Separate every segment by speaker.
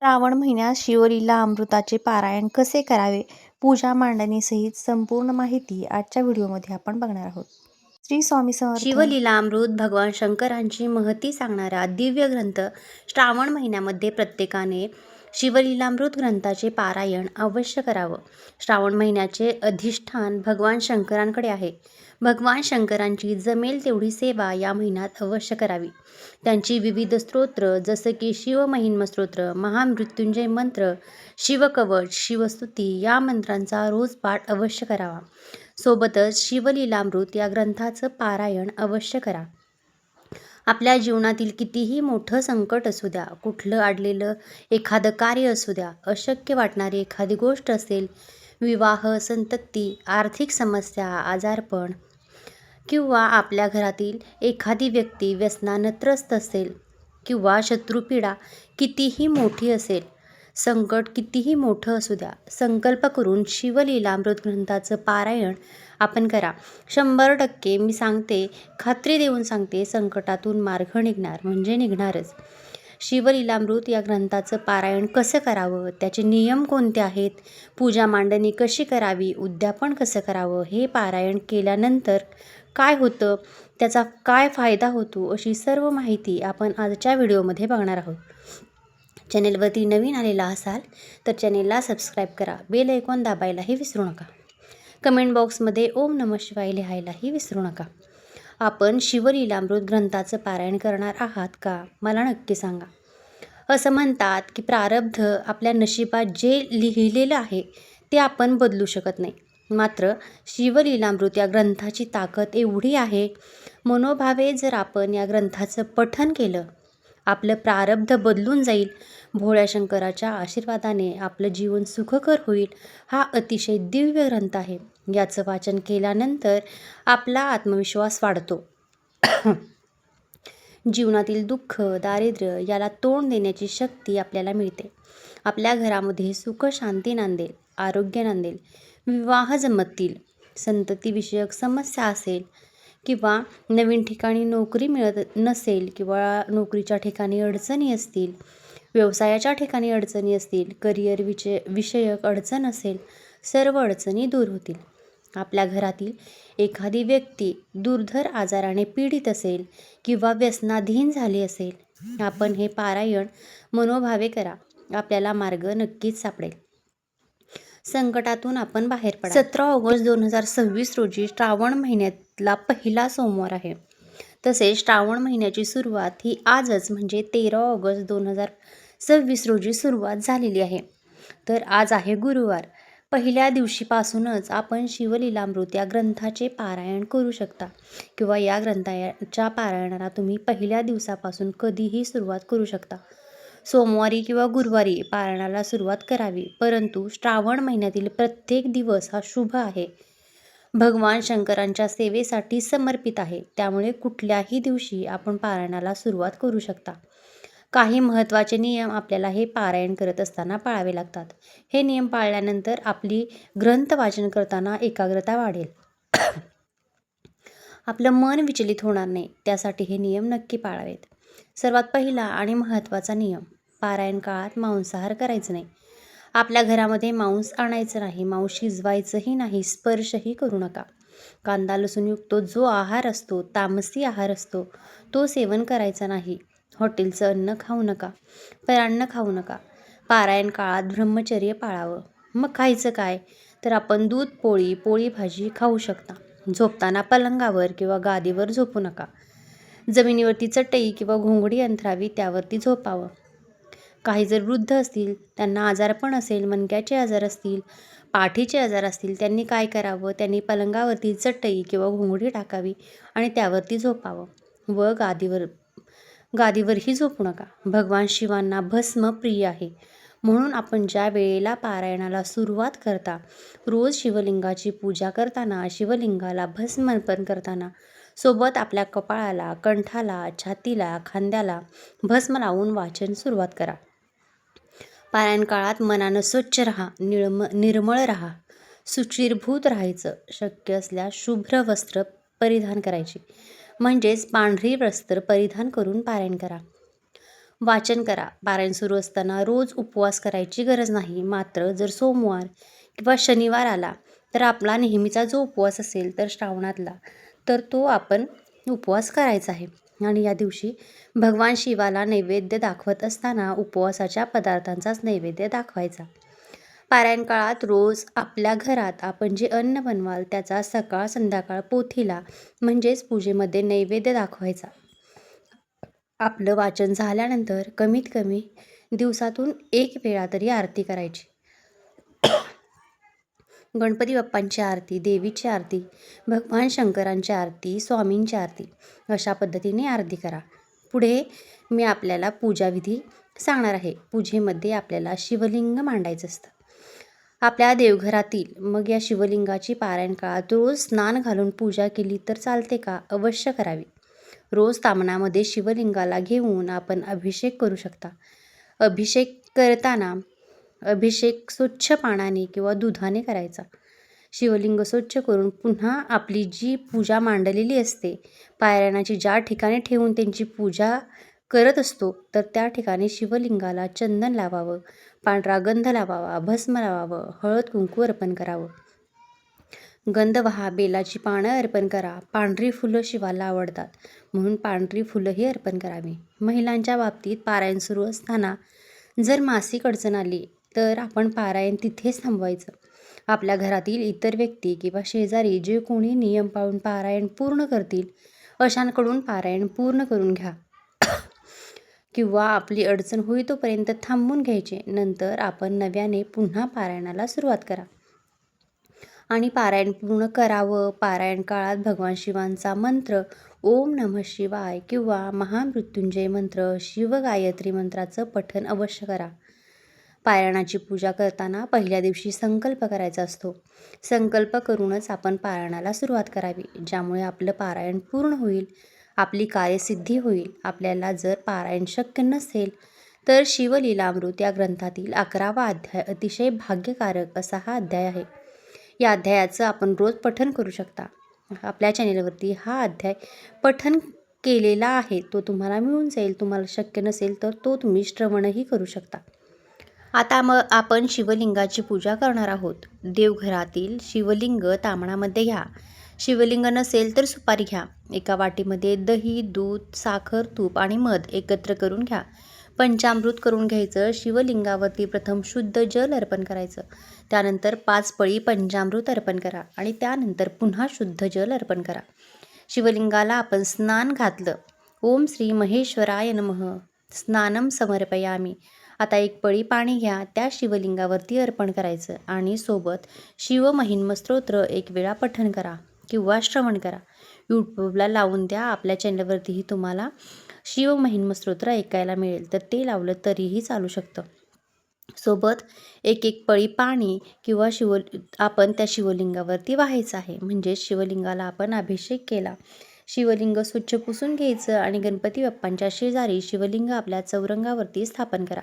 Speaker 1: श्रावण महिन्यात शिवलीला अमृताचे पारायण कसे करावे, पूजा मांडणीसहित संपूर्ण माहिती आजच्या व्हिडिओमध्ये आपण बघणार आहोत. श्री स्वामी समर्थ.
Speaker 2: शिवलीलामृत भगवान शंकरांची महती सांगणारा दिव्य ग्रंथ. श्रावण महिन्यामध्ये प्रत्येकाने शिवलीलामृत ग्रंथाचे पारायण अवश्य करावं. श्रावण महिन्याचे अधिष्ठान भगवान शंकरांकडे आहे. भगवान शंकरांची जमेल तेवढी सेवा या महिन्यात अवश्य करावी. त्यांची विविध स्तोत्र जसं की शिवमहिम्न स्तोत्र, महामृत्युंजय मंत्र, शिवकवच, शिवस्तुती या मंत्रांचा रोज पाठ अवश्य करावा. सोबतच शिवलीलामृत या ग्रंथाचं पारायण अवश्य करा. आपल्या जीवनातील कितीही मोठं संकट असू द्या, कुठलं अडलेलं एखादं कार्य असू द्या, अशक्य वाटणारी एखादी गोष्ट असेल, विवाह, संतती, आर्थिक समस्या, आजारपण किंवा आपल्या घरातील एखादी व्यक्ती व्यसनानं त्रस्त असेल किंवा शत्रुपीडा कितीही मोठी असेल, संकट कितीही मोठं असू द्या, संकल्प करून शिवलीलामृत ग्रंथाचं पारायण आपण करा. 100% मी सांगते, खात्री देऊन सांगते, संकटातून मार्ग निघणार म्हणजे निघणारच. शिवलीलामृत या ग्रंथाचं पारायण कसं करावं, त्याचे नियम कोणते आहेत, पूजा मांडणी कशी करावी, उद्यापन कसं करावं, हे पारायण केल्यानंतर काय होतं, त्याचा काय फायदा होतो, अशी सर्व माहिती आपण आजच्या व्हिडिओमध्ये बघणार आहोत. चॅनेलवरती नवीन आलेला असाल तर चॅनेलला सबस्क्राईब करा. बेल आयकॉन दाबायलाही विसरू नका. कमेंट बॉक्समध्ये ओम नमः शिवाय लिहायलाही विसरू नका. आपण शिवलीलामृत ग्रंथाचं पारायण करणार आहात का, मला नक्की सांगा. असं म्हणतात की प्रारब्ध आपल्या नशिबात जे लिहिलेलं आहे ते आपण बदलू शकत नाही. मात्र शिवलीलामृत या ग्रंथाची ताकद एवढी आहे, मनोभावे जर आपण या ग्रंथाचं पठण केलं, आपलं प्रारब्ध बदलून जाईल. भोळ्या शंकराच्या आशीर्वादाने आपलं जीवन सुखकर होईल. हा अतिशय दिव्य ग्रंथ आहे. याचं वाचन केल्यानंतर आपला आत्मविश्वास वाढतो. जीवनातील दुःख, दारिद्र्य याला तोंड देण्याची शक्ती आपल्याला मिळते. आपल्या घरामध्ये सुख शांती नांदेल, आरोग्य नांदेल, विवाह जमतील, संततीविषयक समस्या असेल किंवा नवीन ठिकाणी नोकरी मिळत नसेल किंवा नोकरीच्या ठिकाणी अडचणी असतील, व्यवसायाच्या ठिकाणी अडचणी असतील, करिअर विषयक अडचण असेल, सर्व अडचणी दूर होतील. आपल्या घरातील एखादी व्यक्ती दुर्धर आजाराने पीडित असेल किंवा व्यसनाधीन झाली असेल, आपण हे पारायण मनोभावे करा. आपल्याला मार्ग नक्कीच सापडेल. संकटातून आपण बाहेर पडा. 17 ऑगस्ट 2026 रोजी श्रावण महिन्यातला पहिला सोमवार आहे. तसेच श्रावण महिन्याची सुरुवात ही आजच म्हणजे 13 ऑगस्ट 2026 रोजी सुरुवात झालेली आहे. तर आज आहे गुरुवार. पहिल्या दिवशीपासूनच आपण शिवलीलामृत या ग्रंथाचे पारायण करू शकता किंवा या ग्रंथाच्या पारायणाला तुम्ही पहिल्या दिवसापासून कधीही सुरुवात करू शकता. सोमवारी किंवा गुरुवारी पारायणाला सुरुवात करावी, परंतु श्रावण महिन्यातील प्रत्येक दिवस हा शुभ आहे. भगवान शंकरांच्या सेवेसाठी समर्पित आहे. त्यामुळे कुठल्याही दिवशी आपण पारायणाला सुरुवात करू शकता. काही महत्त्वाचे नियम आपल्याला हे पारायण करत असताना पाळावे लागतात. हे नियम पाळल्यानंतर आपली ग्रंथ वाचन करताना एकाग्रता वाढेल. आपलं मन विचलित होणार नाही, त्यासाठी हे नियम नक्की पाळावेत. सर्वात पहिला आणि महत्त्वाचा नियम, पारायण काळात मांसाहार करायचं नाही. आपल्या घरामध्ये मांस आणायचं नाही, मांस शिजवायचंही नाही, स्पर्शही करू नका. कांदा लसूणयुक्त जो आहार असतो, तामसी आहार असतो, तो सेवन करायचा नाही. हॉटेलचं अन्न खाऊ नका, परान्न खाऊ नका. पारायण काळात ब्रह्मचर्य पाळावं. मग खायचं काय, तर आपण दूध, पोळी भाजी खाऊ शकता. झोपताना पलंगावर किंवा गादीवर झोपू नका. जमिनीवरती चटई किंवा घोंगडी अंथरावी, त्यावरती झोपावं. काही जर वृद्ध असतील, त्यांना आजारपण असेल, मणक्याचे आजार असतील, पाठीचे आजार असतील, त्यांनी काय करावं, त्यांनी पलंगावरती चटई किंवा घोंगडी टाकावी आणि त्यावरती झोपावं व गादीवरही झोपू नका. भगवान शिवांना भस्म प्रिय आहे, म्हणून आपण ज्या वेळेला पारायणाला सुरुवात करता, रोज शिवलिंगाची पूजा करताना, शिवलिंगाला भस्म अर्पण करताना, सोबत आपल्या कपाळाला, कंठाला, छातीला, खांद्याला भस्म लावून वाचन सुरुवात करा. पारायण काळात मनानं स्वच्छ राहा, निर्मळ राहा, शुचिर्भूत राहायचं. शक्य असल्यास शुभ्र वस्त्र परिधान करायची, म्हणजेच पांढरी वस्त्र परिधान करून पारायण करा. वाचन करा. पारायण सुरू असताना रोज उपवास करायची गरज नाही. मात्र जर सोमवार किंवा शनिवार आला तर आपला नेहमीचा जो उपवास असेल तर श्रावणातला, तर तो आपण उपवास करायचा आहे. आणि या दिवशी भगवान शिवाला नैवेद्य दाखवत असताना उपवासाच्या पदार्थांचाच नैवेद्य दाखवायचा. पारायण काळात रोज आपल्या घरात आपण जे अन्न बनवाल त्याचा सकाळ संध्याकाळ पोथीला म्हणजेच पूजेमध्ये नैवेद्य दाखवायचा. आपलं वाचन झाल्यानंतर कमीत कमी दिवसातून 1 वेळा तरी आरती करायची. गणपती बाप्पांची आरती, देवीची आरती, भगवान शंकरांची आरती, स्वामींची आरती अशा पद्धतीने आरती करा. पुढे मी आपल्याला पूजाविधी सांगणार आहे. पूजेमध्ये आपल्याला शिवलिंग मांडायचं असतं. आपल्या देवघरातील मग या शिवलिंगाची पारायण काळात रोज स्नान घालून पूजा केली तर चालते का? अवश्य करावी. रोज तामणामध्ये शिवलिंगाला घेऊन आपण अभिषेक करू शकता. अभिषेक करताना अभिषेक स्वच्छ पाण्याने किंवा दुधाने करायचा. शिवलिंग स्वच्छ करून पुन्हा आपली जी पूजा मांडलेली असते, पारायणाची ज्या ठिकाणी ठेवून त्यांची पूजा करत असतो तर त्या ठिकाणी शिवलिंगाला चंदन लावावं, पांढरा गंध लावावा, भस्म लावावं, हळद कुंकू अर्पण करावं. गंध वहा, बेलाची पानं अर्पण करा. पांढरी फुलं शिवाला आवडतात म्हणून पांढरी फुलंही अर्पण करावी. महिलांच्या बाबतीत पारायण सुरू असताना जर मासिक अडचण आली तर आपण पारायण तिथेच थांबवायचं. आपल्या घरातील इतर व्यक्ती किंवा शेजारी जे कोणी नियम पाळून पारायण पूर्ण करतील अशांकडून पारायण पूर्ण करून घ्या किंवा आपली अडचण होईतोपर्यंत थांबून घ्यायचे. नंतर आपण नव्याने पुन्हा पारायणाला सुरुवात करा आणि पारायण पूर्ण करावं. पारायण काळात भगवान शिवांचा मंत्र ओम नमः शिवाय किंवा महामृत्युंजय मंत्र, शिवगायत्री मंत्राचं पठण अवश्य करा. पारायणाची पूजा करताना पहिल्या दिवशी संकल्प करायचा असतो. संकल्प करूनच आपण पारायणाला सुरुवात करावी, ज्यामुळे आपलं पारायण पूर्ण होईल, आपली कार्यसिद्धी होईल. आपल्याला जर पारायण शक्य नसेल तर शिवलीलामृत या ग्रंथातील 11वा अध्याय अतिशय भाग्यकारक असा हा अध्याय आहे. या अध्यायाचं आपण रोज पठण करू शकता. आपल्या चॅनेलवरती हा अध्याय पठण केलेला आहे, तो तुम्हाला मिळून जाईल. तुम्हाला शक्य नसेल तर तो तुम्ही श्रवणही करू शकता. आता मग आपण शिवलिंगाची पूजा करणार आहोत. देवघरातील शिवलिंग तामणामध्ये घ्या. शिवलिंग नसेल तर सुपारी घ्या. एका वाटीमध्ये दही, दूध, साखर, तूप आणि मध एकत्र करून घ्या. पंचामृत करून घ्यायचं. शिवलिंगावरती प्रथम शुद्ध जल अर्पण करायचं. त्यानंतर 5 पळी पंचामृत अर्पण करा आणि त्यानंतर पुन्हा शुद्ध जल अर्पण करा. शिवलिंगाला आपण स्नान घातलं. ओम श्री महेश्वराय नमः स्नानम समर्पयामी. आता 1 पळी पाणी घ्या, त्या शिवलिंगावरती अर्पण करायचं आणि सोबत शिवमहिम्न स्तोत्र 1 वेळा पठण करा किंवा श्रवण करा. यूट्यूबला लावून द्या. आपल्या चॅनलवरतीही तुम्हाला शिवमहिम्न स्तोत्र ऐकायला मिळेल, तर ते लावलं तरीही चालू शकतं. सोबत 1 पळी पाणी किंवा आपण त्या शिवलिंगावरती वाहायचं आहे. म्हणजे शिवलिंगाला आपण अभिषेक केला. शिवलिंग स्वच्छ पुसून घ्यायचं आणि गणपती बाप्पांच्या शेजारी शिवलिंग आपल्या चौरंगावरती स्थापन करा.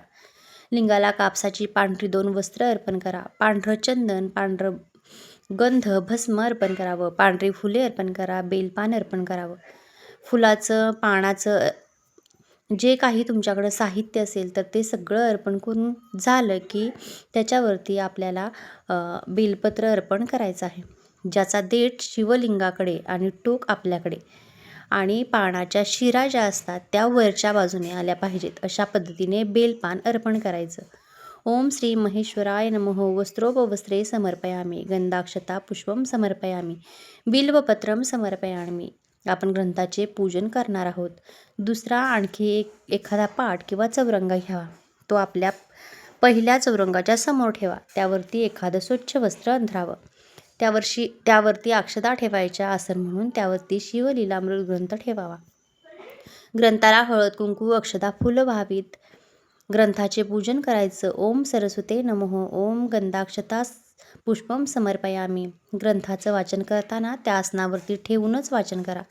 Speaker 2: लिंगाला कापसाची पांढरी 2 वस्त्र अर्पण करा. पांढरं चंदन, पांढरं गंध, भस्म अर्पण करावं. पांढरी फुले अर्पण करा. बेलपान अर्पण करावं. फुलाचं, पानाचं जे काही तुमच्याकडं साहित्य असेल तर ते सगळं अर्पण करून झालं की त्याच्यावरती आपल्याला बेलपत्र अर्पण करायचं आहे, ज्याचा देठ शिवलिंगाकडे आणि टोक आपल्याकडे आणि पानाच्या शिरा ज्या असतात त्या वरच्या बाजूने आल्या पाहिजेत. अशा पद्धतीने बेलपान अर्पण करायचं. ओम श्री महेश्वराय नमः वस्त्रोपवस्त्रे समर्पयामी. गंधाक्षता पुष्पम समर्पयामी. बिल्वपत्रम समर्पयामी. आपण ग्रंथाचे पूजन करणार आहोत. दुसरा आणखी एखादा पाट किंवा चौरंगा घ्यावा. तो आपल्या पहिल्या चौरंगाच्या समोर ठेवा. त्यावरती एखादं स्वच्छ वस्त्र अंथरावं. त्यावरती अक्षता ठेवायच्या आसन म्हणून त्यावरती शिवलीलामृत ग्रंथ ठेवावा. ग्रंथाला हळद कुंकू अक्षता फुलं व्हावीत. ग्रंथाचे पूजन करायचं. ओम सरस्वते नमः. ओम गंधाक्षता पुष्पम समर्पयामी. ग्रंथाचं वाचन करताना त्या आसनावरती ठेवूनच वाचन करा.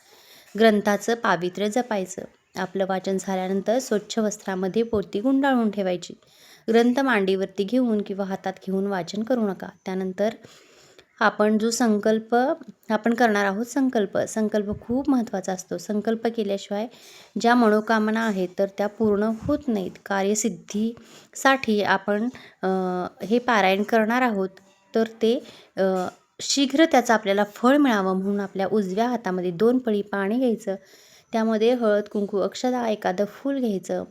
Speaker 2: ग्रंथाचं पावित्र्य जपायचं. आपलं वाचन झाल्यानंतर स्वच्छ वस्त्रामध्ये पोथी गुंडाळून ठेवायची. ग्रंथ मांडीवरती घेऊन किंवा हातात घेऊन वाचन करू नका. त्यानंतर आपण जो संकल्प आपण करणार आहोत संकल्प खूप महत्त्वाचा असतो. संकल्प केल्याशिवाय ज्या मनोकामना आहेत तर त्या पूर्ण होत नाहीत. कार्यसिद्धीसाठी आपण हे पारायण करणार आहोत तर ते शीघ्र त्याचं आपल्याला फळ मिळावं म्हणून आपल्या उजव्या हातामध्ये 2 पळी पाणी घ्यायचं. त्यामध्ये हळद, कुंकू, अक्षता, एखादं फूल घ्यायचं.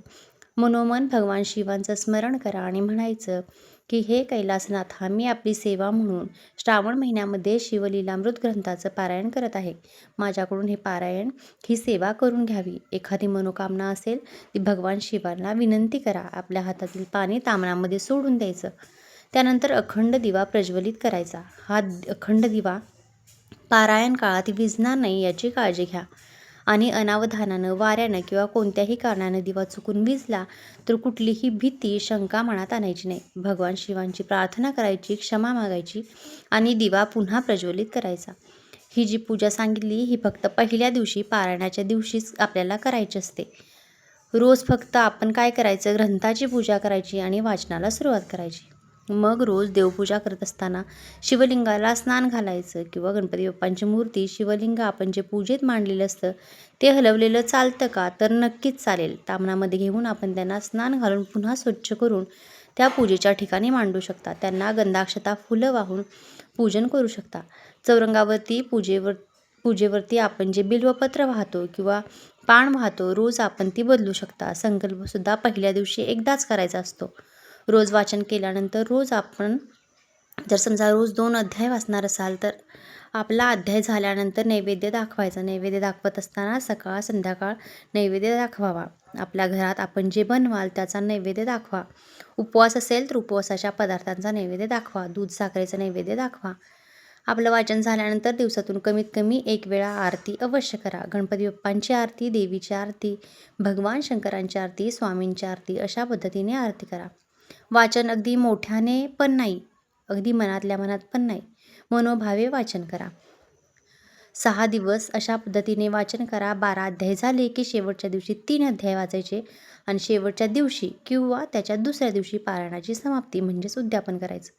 Speaker 2: मनोमन भगवान शिवांचं स्मरण करा आणि म्हणायचं की हे कैलासनाथा, मी आपली सेवा म्हणून श्रावण महिन्यामध्ये शिवलीलामृत ग्रंथाचं पारायण करत आहे. माझ्याकडून हे पारायण, ही सेवा करून घ्यावी. एखादी मनोकामना असेल ती भगवान शिवांना विनंती करा. आपल्या हातातील पाणी ताम्हणामध्ये सोडून द्यायचं. त्यानंतर अखंड दिवा प्रज्वलित करायचा. हा अखंड दिवा पारायण काळात विझणार नाही याची काळजी घ्या. आणि अनावधानानं, वाऱ्यानं किंवा कोणत्याही कारणानं दिवा चुकून विझला तर कुठलीही भीती, शंका मनात आणायची नाही. भगवान शिवांची प्रार्थना करायची, क्षमा मागायची आणि दिवा पुन्हा प्रज्वलित करायचा. ही जी पूजा सांगितली ही फक्त पहिल्या दिवशी, पारायणाच्या दिवशीच आपल्याला करायची असते. रोज फक्त आपण काय करायचं, ग्रंथाची पूजा करायची आणि वाचनाला सुरुवात करायची. मग रोज देवपूजा करत असताना शिवलिंगाला स्नान घालायचं किंवा गणपती बाप्पांची मूर्ती, शिवलिंग आपण जे पूजेत मांडलेलं असतं ते हलवलेलं चालतं का, तर नक्कीच चालेल. ताम्हणामध्ये घेऊन आपण त्यांना स्नान घालून पुन्हा स्वच्छ करून त्या पूजेच्या ठिकाणी मांडू शकता. त्यांना गंधाक्षता, फुलं वाहून पूजन करू शकता. चौरंगावरती पूजेवरती आपण जे बिल्वपत्र वाहतो किंवा पान वाहतो, रोज आपण ती बदलू शकता. संकल्पसुद्धा पहिल्या दिवशी एकदाच करायचा असतो. रोज वाचन केल्यानंतर रोज आपण जर समजा रोज 2 अध्याय वाचणार असाल तर आपला अध्याय झाल्यानंतर नैवेद्य दाखवायचा. नैवेद्य दाखवत असताना सकाळ संध्याकाळ नैवेद्य दाखवावा. आपल्या घरात आपण जे बनवाल त्याचा नैवेद्य दाखवा. उपवास असेल तर उपवासाच्या पदार्थांचा नैवेद्य दाखवा. दूध साखरेचा नैवेद्य दाखवा. आपलं वाचन झाल्यानंतर दिवसातून कमीत कमी 1 वेळा आरती अवश्य करा. गणपती बाप्पांची आरती, देवीची आरती, भगवान शंकरांची आरती, स्वामींची आरती अशा पद्धतीने आरती करा. वाचन अगदी मोठ्याने पण नाही, अगदी मनातल्या मनात पण नाही, मनोभावे वाचन करा. 6 दिवस अशा पद्धतीने वाचन करा. 12 अध्याय झाले की शेवटच्या दिवशी 3 अध्याय वाचायचे आणि शेवटच्या दिवशी किंवा त्याच्या दुसऱ्या दिवशी पारायणाची समाप्ती म्हणजेच उद्यापन करायचं.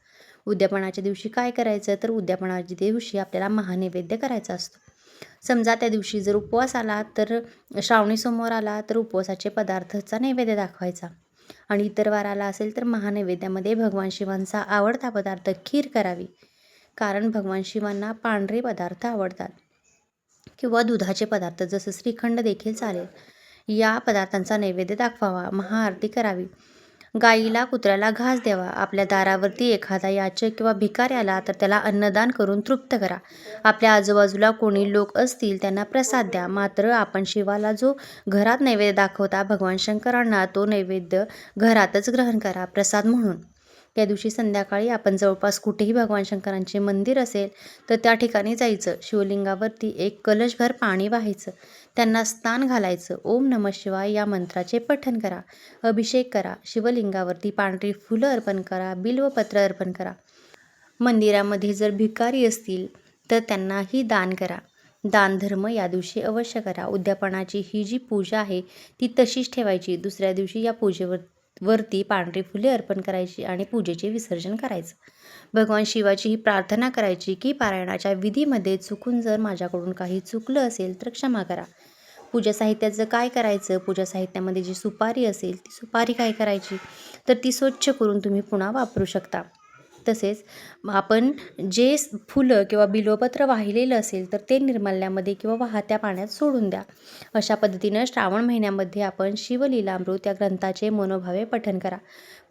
Speaker 2: उद्यापनाच्या दिवशी काय करायचं, तर उद्यापनाच्या दिवशी आपल्याला महानैवेद्य करायचा असतो. समजा त्या दिवशी जर उपवास आला तर श्रावणी सोमवार आला तर उपवासाचे पदार्थाचा नैवेद्य दाखवायचा आणि इतर वार आला असेल तर महानैवेद्यामध्ये भगवान शिवांचा आवडता पदार्थ खीर करावी. कारण भगवान शिवांना पांढरे पदार्थ आवडतात किंवा दुधाचे पदार्थ जसं श्रीखंड देखील चालेल. या पदार्थांचा नैवेद्य दाखवावा. महाआरती करावी. गाईला, कुत्र्याला घास द्यावा. आपल्या दारावरती एखादा याचक किंवा भिकारी आला तर त्याला अन्नदान करून तृप्त करा. आपल्या आजूबाजूला कोणी लोक असतील त्यांना प्रसाद द्या. मात्र आपण शिवाला जो घरात नैवेद्य दाखवता भगवान शंकरांना, तो नैवेद्य घरातच ग्रहण करा प्रसाद म्हणून. त्या दिवशी संध्याकाळी आपण जवळपास कुठेही भगवान शंकरांचे मंदिर असेल तर त्या ठिकाणी जायचं. शिवलिंगावरती 1 कलशभर पाणी वाहायचं. त्यांना स्नान घालायचं. ओम नमः शिवाय या मंत्राचे पठण करा. अभिषेक करा. शिवलिंगावरती पांढरी फुलं अर्पण करा. बिल्वपत्र अर्पण करा. मंदिरामध्ये जर भिकारी असतील तर त्यांनाही दान करा. दानधर्म या दिवशी अवश्य करा. उद्यापनाची ही जी पूजा आहे ती तशीच ठेवायची. दुसऱ्या दिवशी या पूजेवरती पांढरी फुले अर्पण करायची आणि पूजेचे विसर्जन करायचं. भगवान शिवाची ही प्रार्थना करायची की पारायणाच्या विधीमध्ये चुकून जर माझ्याकडून काही चुकलं असेल तर क्षमा करा. पूजा साहित्याचं काय करायचं, पूजा साहित्यामध्ये जी सुपारी असेल ती सुपारी काय करायची, तर ती स्वच्छ करून तुम्ही पुन्हा वापरू शकता. तसेच आपण जे फुलं किंवा बिल्वपत्र वाहिलेलं असेल तर ते निर्माल्यामध्ये किंवा वाहत्या पाण्यात सोडून द्या. अशा पद्धतीनं श्रावण महिन्यामध्ये आपण शिवलीलामृत या ग्रंथाचे मनोभावे पठण करा.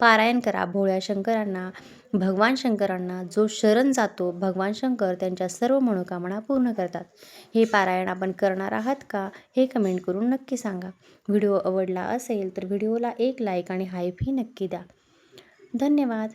Speaker 2: पारायण करा. भोळ्या शंकरांना, भगवान शंकरांना जो शरण जातो भगवान शंकर त्यांच्या सर्व मनोकामना पूर्ण करतात. हे पारायण आपण करणार आहात का, हे कमेंट करून नक्की सांगा. व्हिडिओ आवडला असेल तर व्हिडिओला एक लाईक आणि हाईपही नक्की द्या. धन्यवाद.